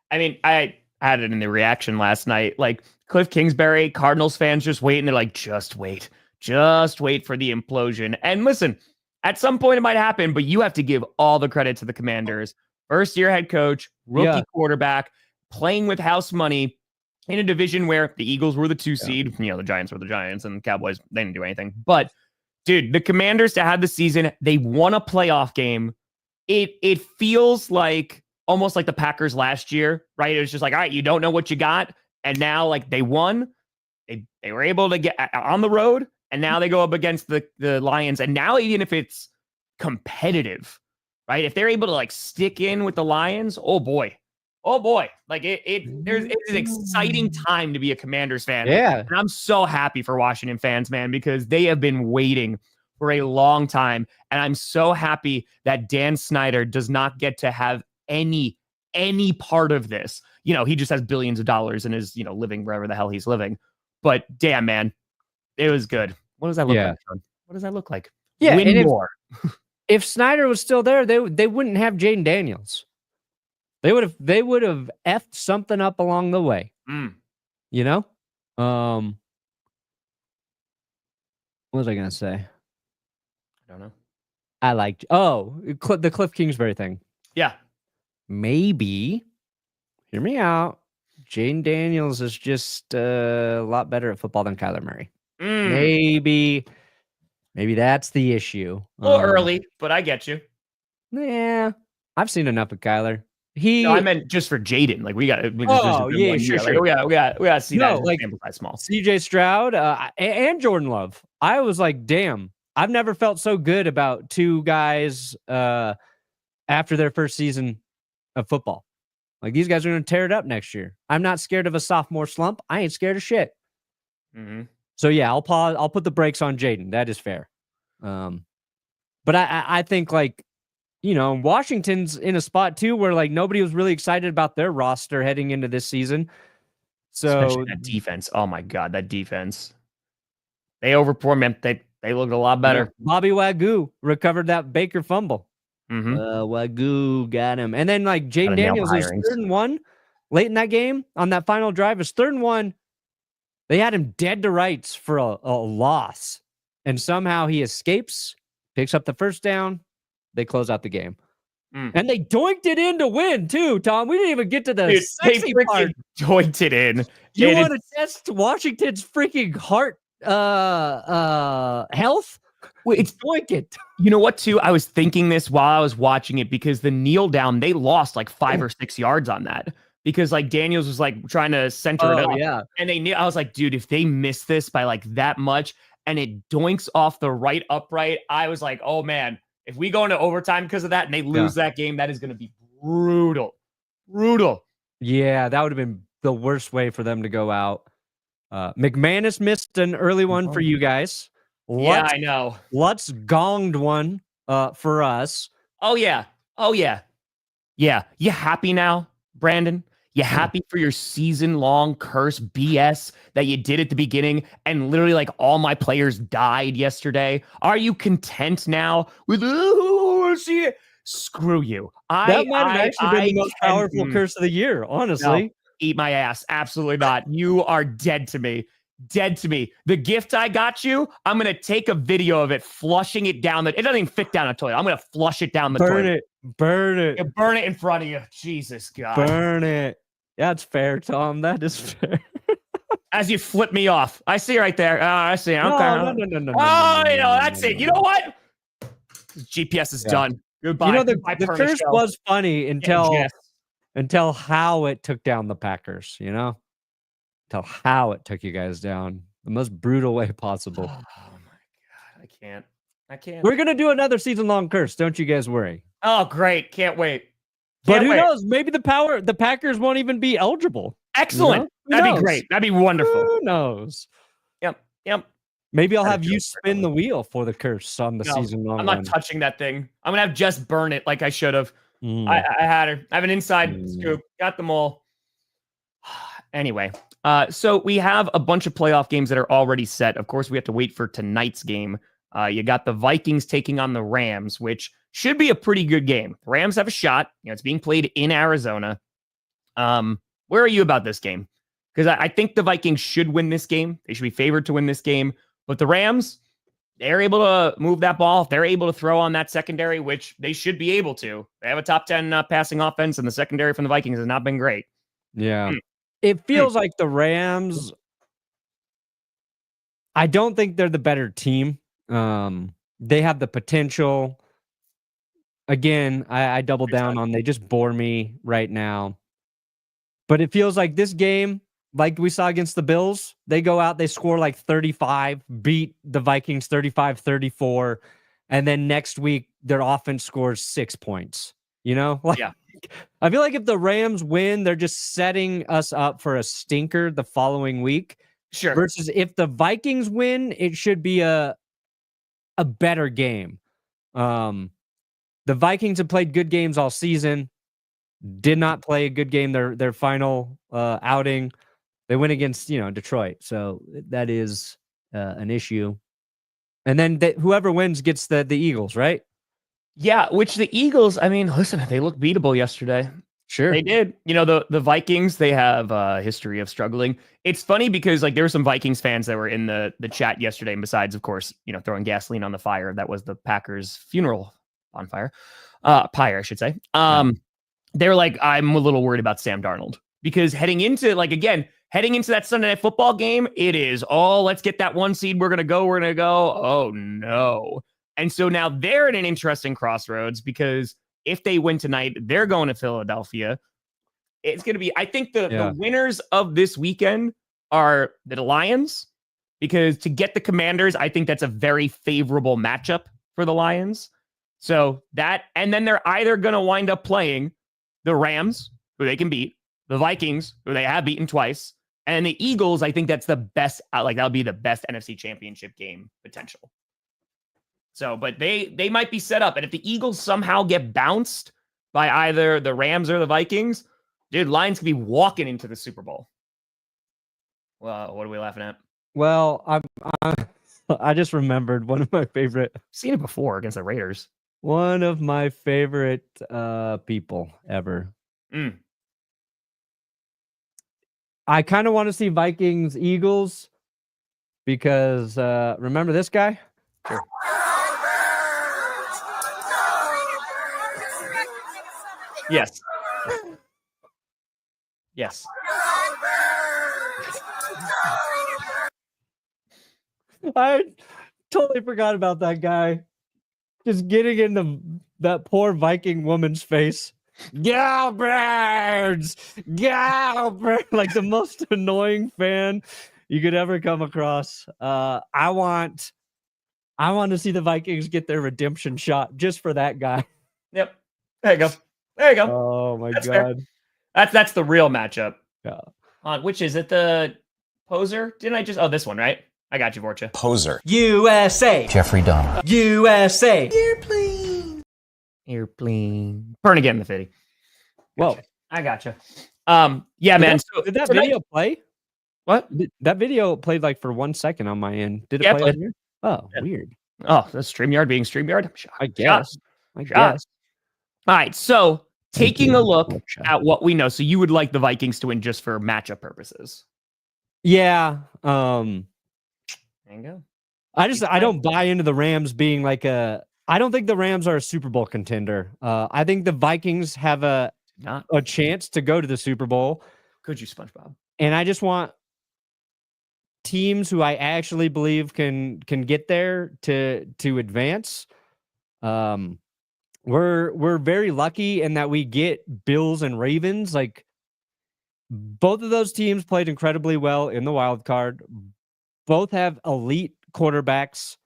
I mean, I had it in the reaction last night. Like, Cliff Kingsbury, Cardinals fans just wait, and they're like, just wait for the implosion. And listen, at some point it might happen, but you have to give all the credit to the Commanders. First year head coach, rookie quarterback, playing with house money in a division where the Eagles were the 2 seed. You know, the Giants were the Giants, and the Cowboys, they didn't do anything. But dude, the Commanders, to have the season, they won a playoff game. It feels like almost like the Packers last year, right? It was just like, all right, you don't know what you got. And now, like, they won. They were able to get on the road, and now they go up against the Lions. And now, even if it's competitive, right? If they're able to like stick in with the Lions, oh boy, like it's an exciting time to be a Commanders fan. Yeah, and I'm so happy for Washington fans, man, because they have been waiting for a long time, and I'm so happy that Dan Snyder does not get to have any part of this. You know, he just has billions of dollars and is, you know, living wherever the hell he's living. But damn, man, it was good. What does that look like, Sean? What does that look like? Yeah, win and more. If Snyder was still there, they wouldn't have Jayden Daniels. They would have effed something up along the way. You know? What was I gonna say? I don't know. I liked the Cliff Kingsbury thing. Yeah. Maybe, hear me out, Jayden Daniels is just a lot better at football than Kyler Murray. Maybe that's the issue. A little early, but I get you. Yeah, I've seen enough of Kyler. No, I meant just for Jayden. Like, we got. Sure. Like, we got to see that. Like, small. C.J. Stroud and Jordan Love. I was like, damn, I've never felt so good about 2 guys after their first season of football. Like, these guys are going to tear it up next year. I'm not scared of a sophomore slump. I ain't scared of shit. So yeah, I'll pause. I'll put the brakes on Jayden. That is fair. But I think, like, you know, Washington's in a spot too where like nobody was really excited about their roster heading into this season. So especially that defense. Oh my God, that defense. They overperformed. They looked a lot better. Yeah. Bobby Wagyu recovered that Baker fumble. Mm-hmm. Wagyu got him. And then like Jayden Daniels was 3rd and 1 late in that game on that final drive. It was 3rd and 1. They had him dead to rights for a loss. And somehow he escapes, picks up the first down. They close out the game. And they doinked it in to win, too, Tom. We didn't even get to the sexy part. Doinked it in. You want to test Washington's freaking heart health? It's doink it. You know what, too? I was thinking this while I was watching it because the kneel down, they lost like 5 or 6 yards on that. Because like Daniels was like trying to center it up. Yeah. And I was like, dude, if they miss this by like that much and it doinks off the right upright, I was like, oh man, if we go into overtime because of that and they lose that game, that is going to be brutal. Brutal. Yeah, that would have been the worst way for them to go out. McManus missed an early one for you guys. I know. Lutz gonged one for us. Oh, yeah. Yeah. You happy now, Brandon? You happy for your season-long curse BS that you did at the beginning and literally like all my players died yesterday? Are you content now with, see it? Screw you. That might have actually been the most powerful curse of the year, honestly. No, eat my ass. Absolutely not. You are dead to me. Dead to me. The gift I got you, I'm going to take a video of it, flushing it down. It doesn't even fit down the toilet. I'm going to flush it down the toilet. Burn it. You burn it in front of you. Jesus, God. Burn it. That's fair, Tom. That is fair. As you flip me off. I see right there. I see. Okay. No. That's it. You know what? GPS is done. Goodbye. You know, the curse was funny until how it took down the Packers, you know? Until how it took you guys down. The most brutal way possible. Oh, my God. I can't. We're going to do another season-long curse. Don't you guys worry. Oh, great. Can't wait. But who knows? Maybe the Packers won't even be eligible. Excellent. You know? That'd be great. That'd be wonderful. Who knows? Yep. Maybe I'll have you spin the wheel for the curse on the season long. I'm not touching that thing. I'm gonna have Jess burn it like I should have. I had her. I have an inside scoop. Got them all. Anyway, so we have a bunch of playoff games that are already set. Of course, we have to wait for tonight's game. You got the Vikings taking on the Rams, which should be a pretty good game. The Rams have a shot. You know, it's being played in Arizona. Where are you about this game? Because I think the Vikings should win this game. They should be favored to win this game. But the Rams, they're able to move that ball. They're able to throw on that secondary, which they should be able to. They have a top 10 passing offense, and the secondary from the Vikings has not been great. Yeah. It feels like the Rams, I don't think they're the better team. They have the potential. Again, I double down on they just bore me right now. But it feels like this game, like we saw against the Bills, they go out, they score like 35, beat the Vikings 35-34, and then next week their offense scores 6 points. You know? Like, yeah. I feel like if the Rams win, they're just setting us up for a stinker the following week. Sure. Versus if the Vikings win, it should be a better game. The Vikings have played good games all season. Did not play a good game their final outing. They went against Detroit, so that is an issue. And then whoever wins gets the Eagles, right? Yeah, which the Eagles, I mean, listen, they looked beatable yesterday. Sure. They did. You know, the Vikings, they have a history of struggling. It's funny because like there were some Vikings fans that were in the chat yesterday, and besides, of course, throwing gasoline on the fire. That was the Packers funeral bonfire. Pyre, I should say. They're like, I'm a little worried about Sam Darnold because heading into that Sunday Night Football game, it is, let's get that 1 seed. We're going to go. Oh, no. And so now they're in an interesting crossroads because if they win tonight, they're going to Philadelphia. It's going to be, I think the winners of this weekend are the Lions, because to get the Commanders, I think that's a very favorable matchup for the Lions. So that, and then they're either going to wind up playing the Rams, who they can beat, the Vikings, who they have beaten twice, and the Eagles. I think that's the best, that'll be the best NFC Championship game potential. So, but they might be set up. And if the Eagles somehow get bounced by either the Rams or the Vikings, dude, Lions could be walking into the Super Bowl. Well, what are we laughing at? Well, I'm I just remembered one of my favorite. Seen it before against the Raiders. One of my favorite people ever. I kind of want to see Vikings Eagles because remember this guy? Sure. Yes. Yes. I totally forgot about that guy. Just getting into that poor Viking woman's face. Galbirds! Galbirds! Like the most annoying fan you could ever come across. I want to see the Vikings get their redemption shot just for that guy. Yep. There you go. There you go. Oh my That's God. Fair. That's the real matchup. Yeah. Which is it, the poser? Didn't I just this one, right? I got you, Vorcha. Poser. USA. Jeffrey Dahmer. USA. Airplane. Perna, get in the fitty. Whoa. I gotcha. Yeah, man. Did that video play? What? That video played like for 1 second on my end. Did it Yeah, play? played. On here? Oh, weird. Oh, that's StreamYard being StreamYard. I'm shocked. I guess. I Shocked. guess. All right. So taking you, a look Vorcha. at what we know. So you would like the Vikings to win just for matchup purposes. Yeah. There you go. I don't buy into the Rams being like I don't think the Rams are a Super Bowl contender. I think the Vikings have a chance to go to the Super Bowl. Could you, SpongeBob? And I just want teams who I actually believe can get there to advance. We're very lucky in that we get Bills and Ravens. Like both of those teams played incredibly well in the wild card. Both have elite quarterbacks.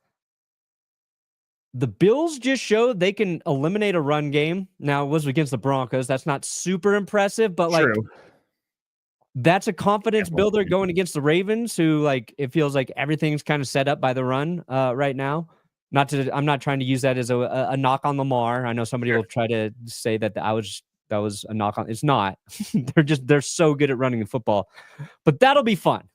The Bills just showed they can eliminate a run game. Now, it was against the Broncos. That's not super impressive, but like that's a confidence builder going against the Ravens, who like it feels like everything's kind of set up by the run right now. I'm not trying to use that as a knock on Lamar. I know somebody will try to say that was a knock on. It's not. they're so good at running the football, but that'll be fun.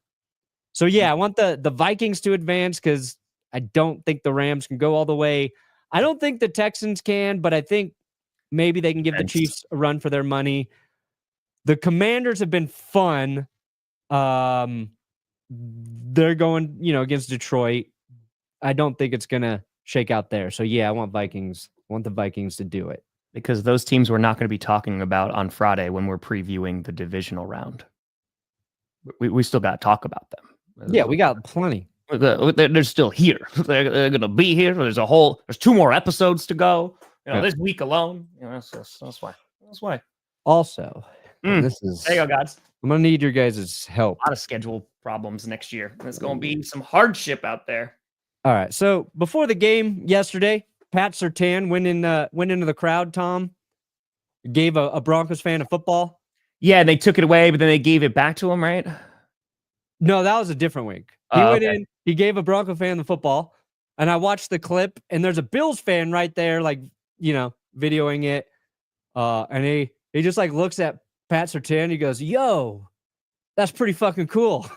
So yeah, I want the Vikings to advance because I don't think the Rams can go all the way. I don't think the Texans can, but I think maybe they can give the Chiefs a run for their money. The Commanders have been fun. They're going, against Detroit. I don't think it's gonna shake out there. So yeah, I want the Vikings to do it. Because those teams we're not going to be talking about on Friday when we're previewing the divisional round. We still got to talk about them. Yeah, we got plenty. They're still here. They're going to be here. There's 2 more episodes to go. This week alone. That's why. Also, this is. There you go, guys. I'm gonna need your guys' help. A lot of schedule problems next year. There's going to be some hardship out there. All right. So before the game yesterday, Pat Surtain went into the crowd. Tom gave a Broncos fan a football. Yeah, and they took it away, but then they gave it back to him, right? No, that was a different week. He went in, he gave a Bronco fan the football, and I watched the clip, and there's a Bills fan right there, like, videoing it. And he just like looks at Pat Surtain, he goes, "Yo, that's pretty fucking cool."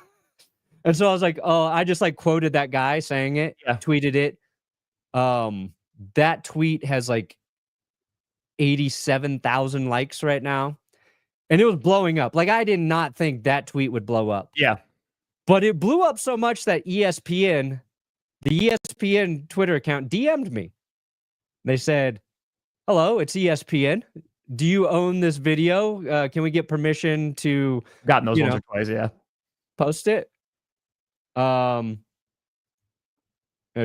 And so I was like, oh, I just like quoted that guy saying it, tweeted it. That tweet has like 87,000 likes right now. And it was blowing up. Like, I did not think that tweet would blow up. Yeah. But it blew up so much that the ESPN Twitter account DM'd me. They said, "Hello, it's ESPN. Do you own this video? Can we get permission to..." Gotten those once or twice, yeah. Post it.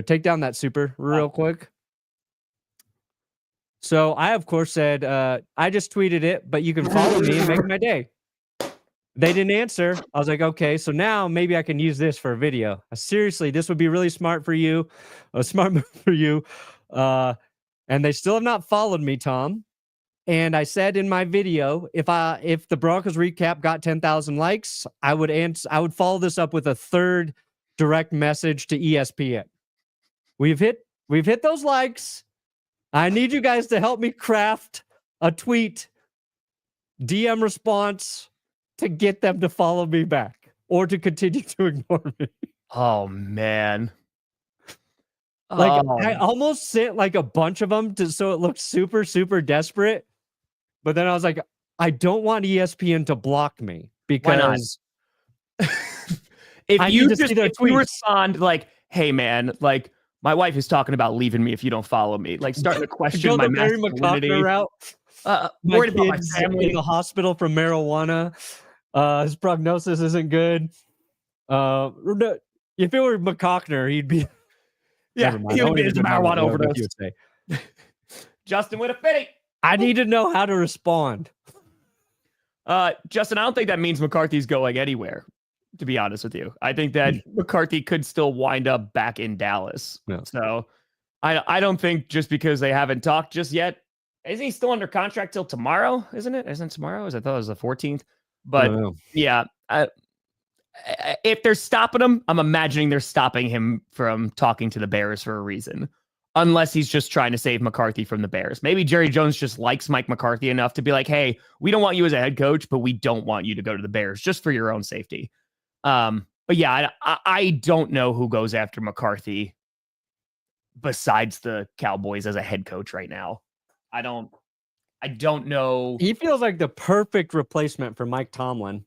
Take down that super real quick. So I, of course, said, I just tweeted it, but you can follow me and make my day. They didn't answer. I was like, okay, so now maybe I can use this for a video. Seriously, this would be really smart for you. A smart move for you. And they still have not followed me, Tom. And I said in my video, if the Broncos recap got 10,000 likes, I would follow this up with a third direct message to ESPN. We've hit those likes. I need you guys to help me craft a tweet DM response to get them to follow me back or to continue to ignore me. Oh man. Like I almost sent like a bunch of them so it looked super, super desperate. But then I was like, I don't want ESPN to block me because if I you need to see their if you tweets. respond like, hey man, like my wife is talking about leaving me if you don't follow me, like starting to question my masculinity. Route. Worried about my family in the hospital from marijuana. His prognosis isn't good. If it were McCockner, he'd be. Yeah, he would be a marijuana overdose. Justin with a fitty. I need to know how to respond. Justin, I don't think that means McCarthy's going anywhere, to be honest with you. I think that McCarthy could still wind up back in Dallas. No. So I don't think just because they haven't talked just yet. Isn't he still under contract till tomorrow? Isn't it? Isn't it tomorrow? I thought it was the 14th. But yeah, if they're stopping him, I'm imagining they're stopping him from talking to the Bears for a reason. Unless he's just trying to save McCarthy from the Bears. Maybe Jerry Jones just likes Mike McCarthy enough to be like, hey, we don't want you as a head coach, but we don't want you to go to the Bears just for your own safety. But yeah, I don't know who goes after McCarthy besides the Cowboys as a head coach right now. I don't know. He feels like the perfect replacement for Mike Tomlin.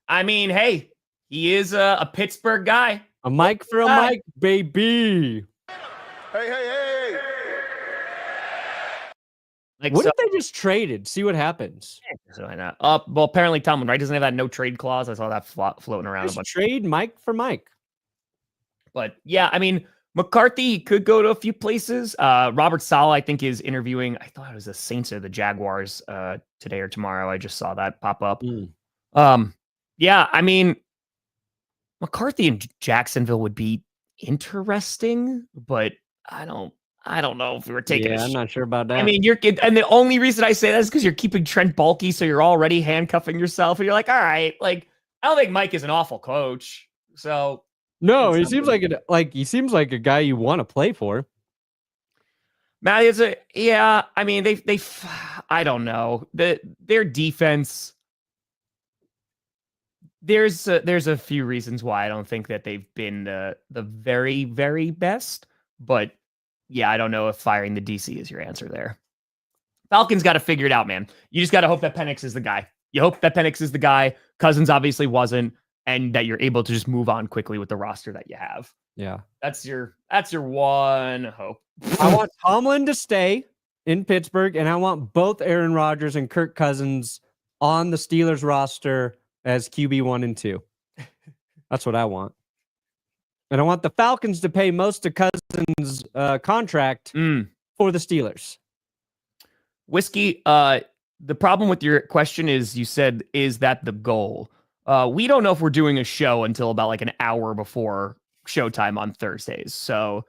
I mean, hey, he is a Pittsburgh guy. A Mike for a Mike, baby. Hey. Like, what if they just traded? See what happens. Why not? Well, apparently Tomlin, right? Doesn't have that no trade clause. I saw that floating around Just a bunch. Trade Mike for Mike. But yeah, I mean, McCarthy could go to a few places. Robert Saleh, I think, is interviewing. I thought it was the Saints or the Jaguars today or tomorrow. I just saw that pop up. Yeah, I mean, McCarthy in Jacksonville would be interesting, but I don't know if we were taking. I'm not sure about that. I mean, and the only reason I say that is because you're keeping Trent Baalke, so you're already handcuffing yourself, and you're like, all right, like I don't think Mike is an awful coach, so. No, he seems like a guy you want to play for. Matt, I mean, they I don't know. Their defense, there's a few reasons why I don't think that they've been the very, very best, but yeah, I don't know if firing the DC is your answer there. Falcons got to figure it out, man. You just got to hope that Penix is the guy. You hope that Penix is the guy. Cousins obviously wasn't. And that you're able to just move on quickly with the roster that you have. Yeah. That's your one hope. I want Tomlin to stay in Pittsburgh, and I want both Aaron Rodgers and Kirk Cousins on the Steelers roster as QB 1 and 2. That's what I want. And I want the Falcons to pay most of Cousins' contract for the Steelers. Whiskey, the problem with your question is you said, is that the goal? We don't know if we're doing a show until about like an hour before showtime on Thursdays. So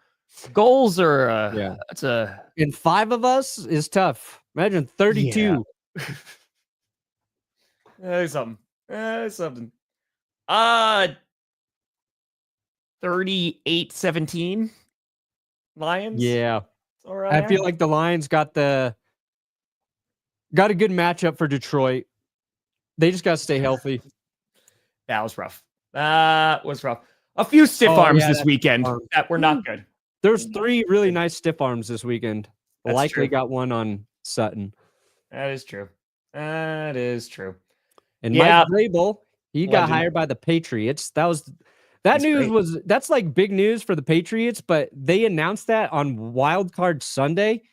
goals are, and 5 of us is tough. Imagine 32. Yeah. Something. 38-17 Lions. Yeah. All right. I feel like the Lions got a good matchup for Detroit. They just got to stay healthy. That was rough. A few stiff arms this weekend that were not good. There's 3 really nice stiff arms this weekend. That's Likely true. got one on Sutton. That is true. And Mike Vrabel, he got hired by the Patriots. That's like big news for the Patriots, but they announced that on Wild Card Sunday.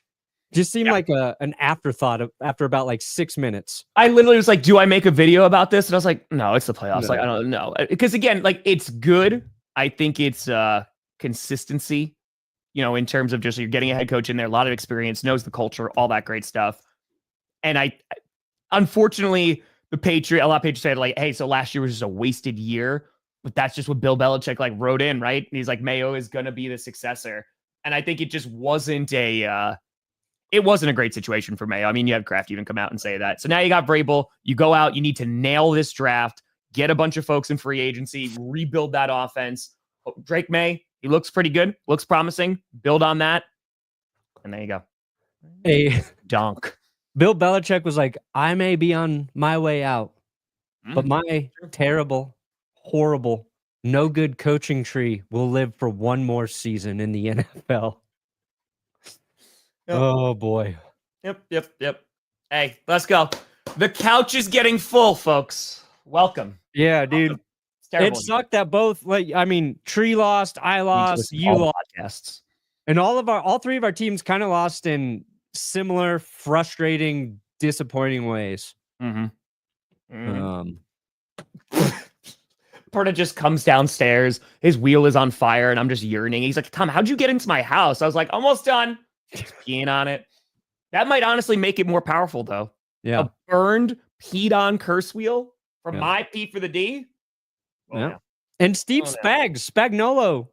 Just seemed like an afterthought after about like 6 minutes. I literally was like, do I make a video about this? And I was like, no, it's the playoffs. No. Like, I don't know. Because again, like it's good. I think it's consistency, in terms of just you're getting a head coach in there, a lot of experience, knows the culture, all that great stuff. And unfortunately, a lot of Patriots said like, hey, so last year was just a wasted year. But that's just what Bill Belichick like wrote in, right? And he's like, Mayo is going to be the successor. And I think it just wasn't a great situation for Mayo. I mean, you had Kraft even come out and say that. So now you got Vrabel. You go out. You need to nail this draft, get a bunch of folks in free agency, rebuild that offense. Drake May, he looks pretty good, looks promising. Build on that. And there you go. Hey, Donk. Bill Belichick was like, I may be on my way out, but my terrible, horrible no good coaching tree will live for one more season in the NFL. Yep. Oh, boy. Yep. Hey, let's go. The couch is getting full, folks. Welcome. Yeah, dude. Welcome. It's terrible. It sucked that both, Tree lost, I lost, you lost. Podcasts. And all three of our teams kind of lost in similar, frustrating, disappointing ways. Perna just comes downstairs. His wheel is on fire, and I'm just yearning. He's like, Tom, how'd you get into my house? I was like, almost done. Just peeing on it. That might honestly make it more powerful, though. Yeah. A burned, peed on curse wheel from my P for the D. Oh, yeah. And Steve Spagnuolo,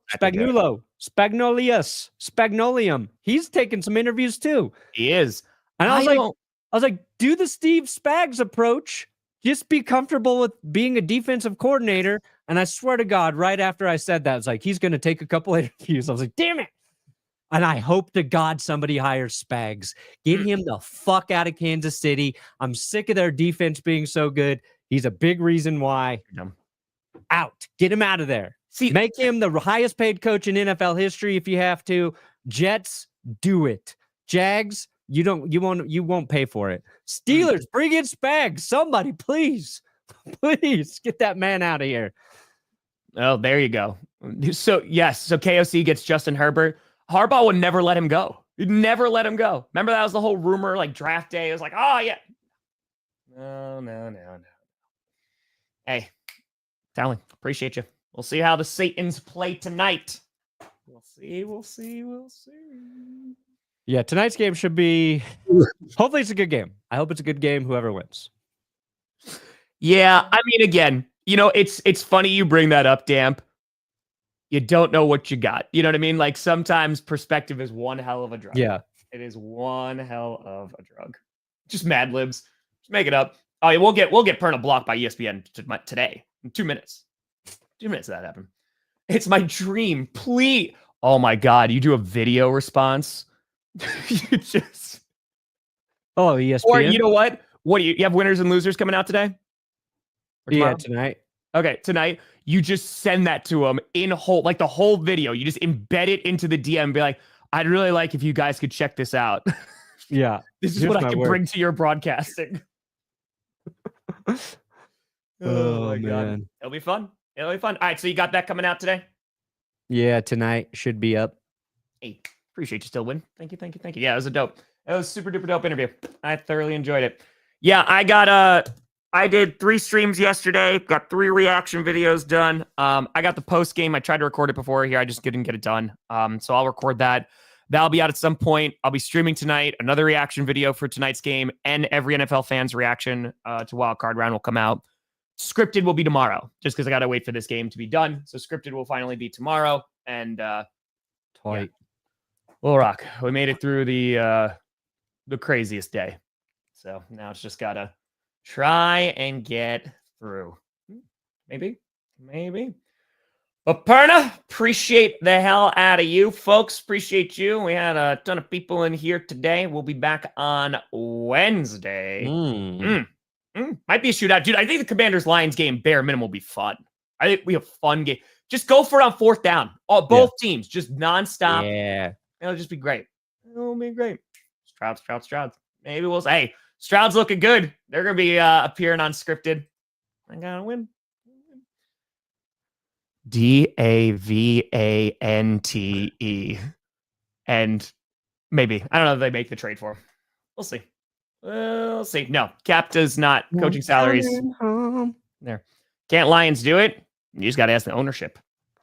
Spagnolium. He's taking some interviews too. He is. And I was like, do the Steve Spags approach. Just be comfortable with being a defensive coordinator. And I swear to God, right after I said that, I was like, he's going to take a couple interviews. I was like, damn it. And I hope to God somebody hires Spags. Get him the fuck out of Kansas City. I'm sick of their defense being so good. He's a big reason why. Out. Get him out of there. Make him the highest paid coach in NFL history if you have to. Jets, do it. Jags, you won't pay for it. Steelers, bring in Spags. Somebody, please get that man out of here. Oh, there you go. So KOC gets Justin Herbert. Harbaugh would never let him go. He'd never let him go. Remember that was the whole rumor, like draft day. It was like, oh yeah. No. Hey, Tomlin, appreciate you. We'll see how the Satans play tonight. We'll see. Yeah, tonight's game should be. Hopefully, it's a good game. I hope it's a good game. Whoever wins. Yeah, I mean, again, it's funny you bring that up, Damp. You don't know what you got. You know what I mean? Like sometimes perspective is one hell of a drug. Yeah, it is one hell of a drug. Just Mad Libs. Just make it up. Oh yeah, we'll get Perna blocked by ESPN today in 2 minutes. 2 minutes of that happened. It's my dream. Please. Oh my God, you do a video response. You just. Oh, ESPN. Or you know what? What do you have winners and losers coming out today? Yeah, tonight. Okay, tonight. You just send that to them in whole, like the whole video. You just embed it into the DM and be like, I'd really like if you guys could check this out. Yeah. This is what I can bring to your broadcasting. Oh my God. It'll be fun. All right, so you got that coming out today? Yeah, tonight should be up. Hey, appreciate you still win. Thank you. Yeah, it was a super duper dope interview. I thoroughly enjoyed it. Yeah, I did 3 streams yesterday, got 3 reaction videos done. I got the post game. I tried to record it before here. I just didn't get it done. So I'll record that. That'll be out at some point. I'll be streaming tonight. Another reaction video for tonight's game, and every NFL fan's reaction to Wild Card Round will come out. Scripted will be tomorrow, just because I got to wait for this game to be done. So scripted will finally be tomorrow. And Tight. We'll rock. We made it through the craziest day. So now it's just got to try and get through. Maybe. But Perna, appreciate the hell out of you. Folks, appreciate you. We had a ton of people in here today. We'll be back on Wednesday. Might be a shootout. Dude, I think the Commanders-Lions game, bare minimum, will be fun. I think we have a fun game. Just go for it on 4th down. Both teams, just nonstop. Yeah. It'll just be great. It'll be great. Stroud. Maybe we'll say, hey, Stroud's looking good. They're going to be appearing on Scripted. I got to win. DAVANTE. And maybe. I don't know if they make the trade for him. We'll see. No, Cap does not. Coaching salaries. There. Can't Lions do it? You just got to ask the ownership.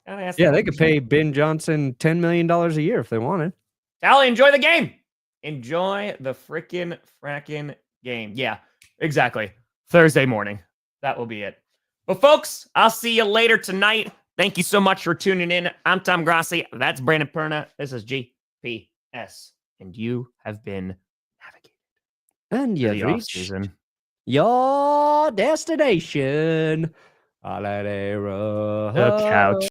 They could pay Ben Johnson $10 million a year if they wanted. Tally, enjoy the game. Enjoy the fracking game. Yeah, exactly. Thursday morning. That will be it. But folks, I'll see you later tonight. Thank you so much for tuning in. I'm Tom Grossi. That's Brandon Perna. This is GPS. And you have been navigated. And you've reached your destination. The couch.